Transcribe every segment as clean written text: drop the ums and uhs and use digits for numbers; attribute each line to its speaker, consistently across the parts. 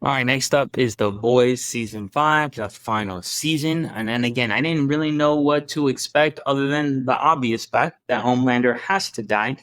Speaker 1: All right, next up is The Boys Season 5, the final season. And then again, I didn't really know what to expect other than the obvious fact that Homelander has to die.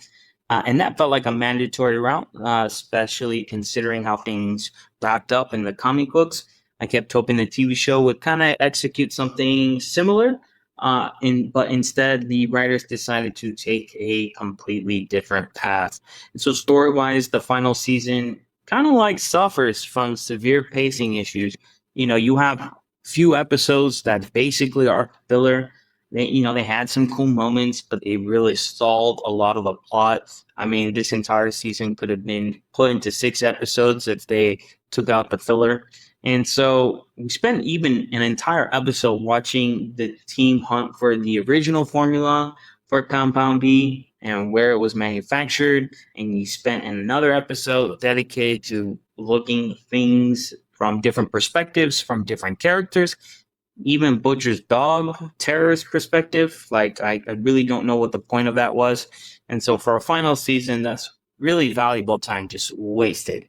Speaker 1: And that felt like a mandatory route, especially considering how things wrapped up in the comic books. I kept hoping the TV show would kind of execute something similar. But instead, the writers decided to take a completely different path. And so, story wise, the final season kind of like suffers from severe pacing issues. You have few episodes that basically are filler. They had some cool moments, but they really stalled a lot of the plot. I mean, this entire season could have been put into 6 episodes if they took out the filler. And so we spent even an entire episode watching the team hunt for the original formula for Compound B and where it was manufactured. And you spent another episode dedicated to looking things from different perspectives, from different characters. Even Butcher's dog, Terror's perspective. Like, I really don't know what the point of that was. And so for a final season, that's really valuable time just wasted.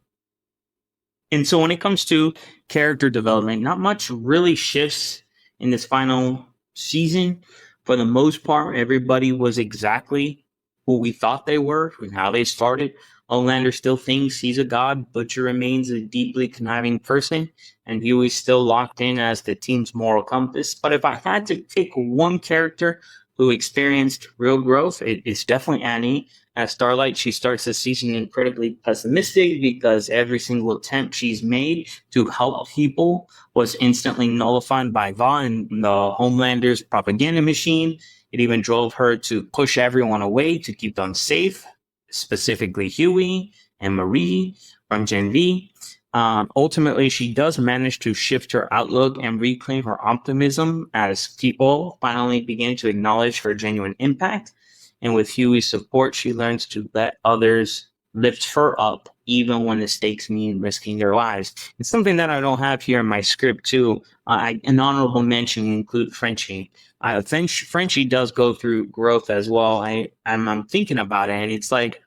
Speaker 1: And so when it comes to character development, not much really shifts in this final season. For the most part, everybody was exactly who we thought they were and how they started. Homelander still thinks he's a god. Butcher remains a deeply conniving person, and Huey's still locked in as the team's moral compass. But if I had to pick one character who experienced real growth, it's definitely Annie. As Starlight, she starts the season incredibly pessimistic because every single attempt she's made to help people was instantly nullified by Vaughn and the Homelander's propaganda machine. It even drove her to push everyone away to keep them safe, specifically Huey and Marie from Gen V. Ultimately, she does manage to shift her outlook and reclaim her optimism as people finally begin to acknowledge her genuine impact. And with Huey's support, she learns to let others lift her up, even when the stakes mean risking their lives. It's something that I don't have here in my script, too. An honorable mention include Frenchie. Frenchie does go through growth as well. I'm thinking about it, and it's like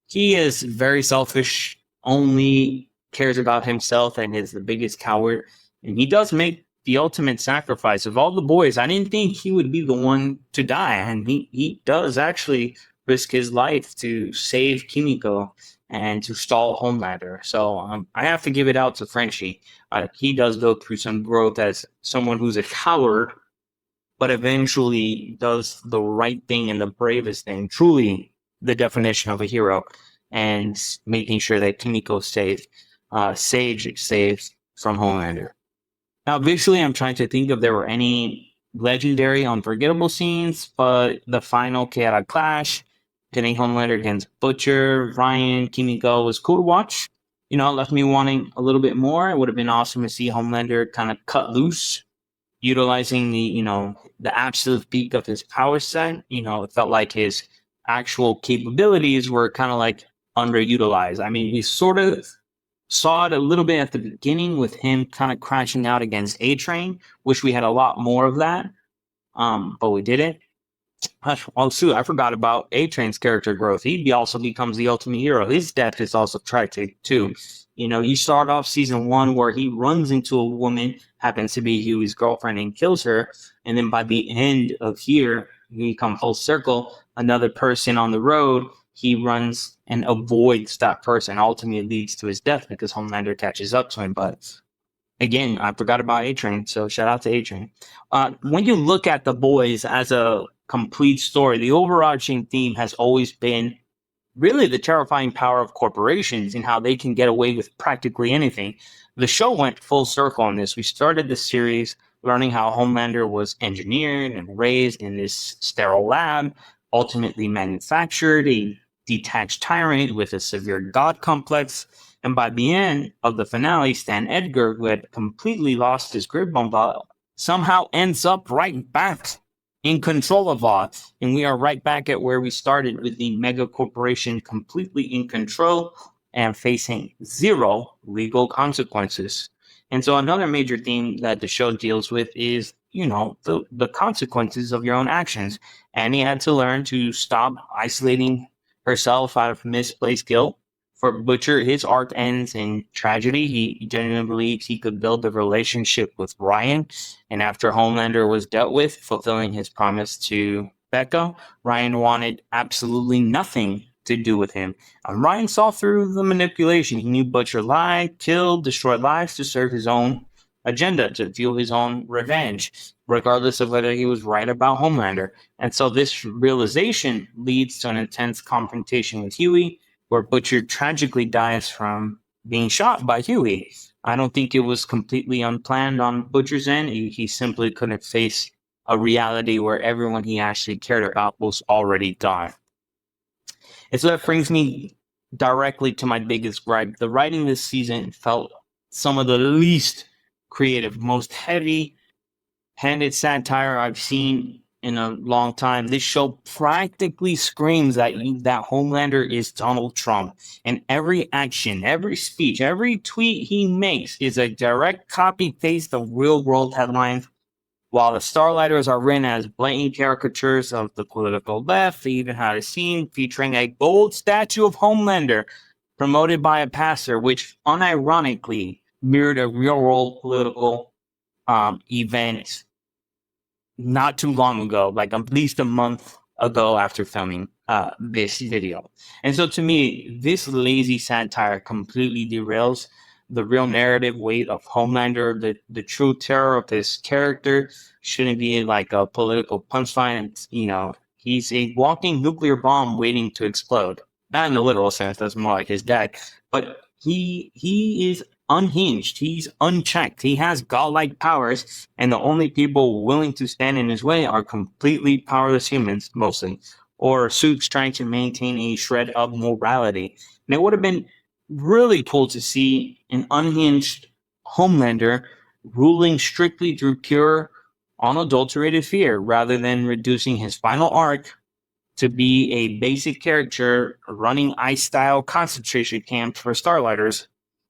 Speaker 1: he is very selfish, only cares about himself, and is the biggest coward. And he does make the ultimate sacrifice of all the boys. I didn't think he would be the one to die, and he does actually risk his life to save Kimiko and to stall Homelander. So I have to give it out to Frenchie. He does go through some growth as someone who's a coward, but eventually does the right thing and the bravest thing, truly the definition of a hero, and making sure that Kimiko saves, Sage saves from Homelander. Now, visually, I'm trying to think if there were any legendary, unforgettable scenes, but the final chaotic clash, pitting Homelander against Butcher, Ryan, Kimiko was cool to watch. Left me wanting a little bit more. It would have been awesome to see Homelander kind of cut loose, utilizing the absolute peak of his power set. It felt like his actual capabilities were kind of like underutilized. I mean, we sort of saw it a little bit at the beginning with him kind of crashing out against A-Train. Wish we had a lot more of that, but we didn't. Oh, shoot, I forgot about A-Train's character growth. He also becomes the ultimate hero. His death is also tragic, too. You start off season 1 where he runs into a woman, happens to be Huey's girlfriend, and kills her. And then by the end of here, we come full circle. Another person on the road, he runs and avoids that person, ultimately leads to his death because Homelander catches up to him. But again, I forgot about A-Train, so shout out to A-Train. When you look at The Boys as a complete story, the overarching theme has always been really the terrifying power of corporations and how they can get away with practically anything. The show went full circle on this. We started the series learning how Homelander was engineered and raised in this sterile lab, ultimately manufactured a detached tyrant with a severe god complex. And by the end of the finale, Stan Edgar, who had completely lost his grip on Vought, somehow ends up right back in control of Vought. And we are right back at where we started, with the mega corporation completely in control and facing zero legal consequences. And so another major theme that the show deals with is, the consequences of your own actions. Annie had to learn to stop isolating herself out of misplaced guilt For Butcher, his arc ends in tragedy. He genuinely believes he could build a relationship with Ryan, and after Homelander was dealt with, fulfilling his promise to Becca, Ryan wanted absolutely nothing to do with him. Ryan saw through the manipulation. He knew Butcher lied, killed, destroyed lives to serve his own agenda, to fuel his own revenge, regardless of whether he was right about Homelander. And so this realization leads to an intense confrontation with Huey, where Butcher tragically dies from being shot by Huey. I don't think it was completely unplanned on Butcher's end. He simply couldn't face a reality where everyone he actually cared about was already gone. And so that brings me directly to my biggest gripe. The writing this season felt some of the least creative, most heavy-handed satire I've seen in a long time. This show practically screams that Homelander is Donald Trump, and every action, every speech, every tweet he makes is a direct copy paste of real-world headlines. While the Starlighters are written as blatant caricatures of the political left, they even had a scene featuring a gold statue of Homelander promoted by a pastor, which unironically mirrored a real-world political event not too long ago, like at least a month ago after filming this video. And so to me, this lazy satire completely derails the real narrative weight of Homelander. The true terror of his character shouldn't be like a political punchline. You know, he's a walking nuclear bomb waiting to explode. Not in the literal sense, that's more like his dad. But he is unhinged. He's unchecked. He has godlike powers, and the only people willing to stand in his way are completely powerless humans, mostly, or suits trying to maintain a shred of morality. And it would have been really cool to see an unhinged Homelander ruling strictly through pure, unadulterated fear, rather than reducing his final arc to be a basic character running ice-style concentration camps for Starlighters.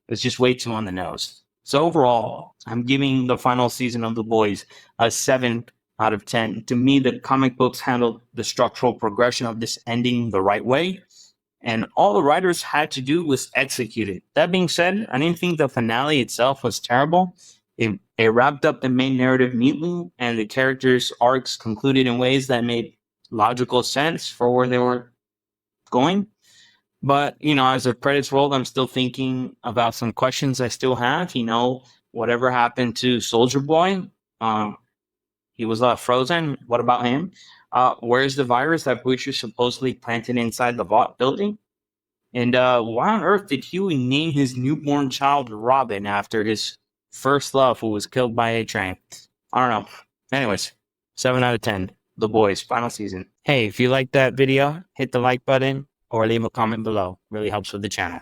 Speaker 1: It's just way too on the nose. So overall, I'm giving the final season of The Boys a 7 out of 10. To me, the comic books handled the structural progression of this ending the right way, and all the writers had to do was execute it. That being said, I didn't think the finale itself was terrible. It wrapped up the main narrative neatly, and the characters' arcs concluded in ways that made logical sense for where they were going. But, you know, as the credits rolled, I'm still thinking about some questions I still have. You know, whatever happened to Soldier Boy? He was frozen. What about him? Where's the virus that Preachy supposedly planted inside the vault building? And why on earth did Huey name his newborn child Robin after his first love who was killed by a train? I don't know. Anyways, 7 out of 10. The Boys, final season. Hey, if you liked that video, hit the like button or leave a comment below. Really helps with the channel.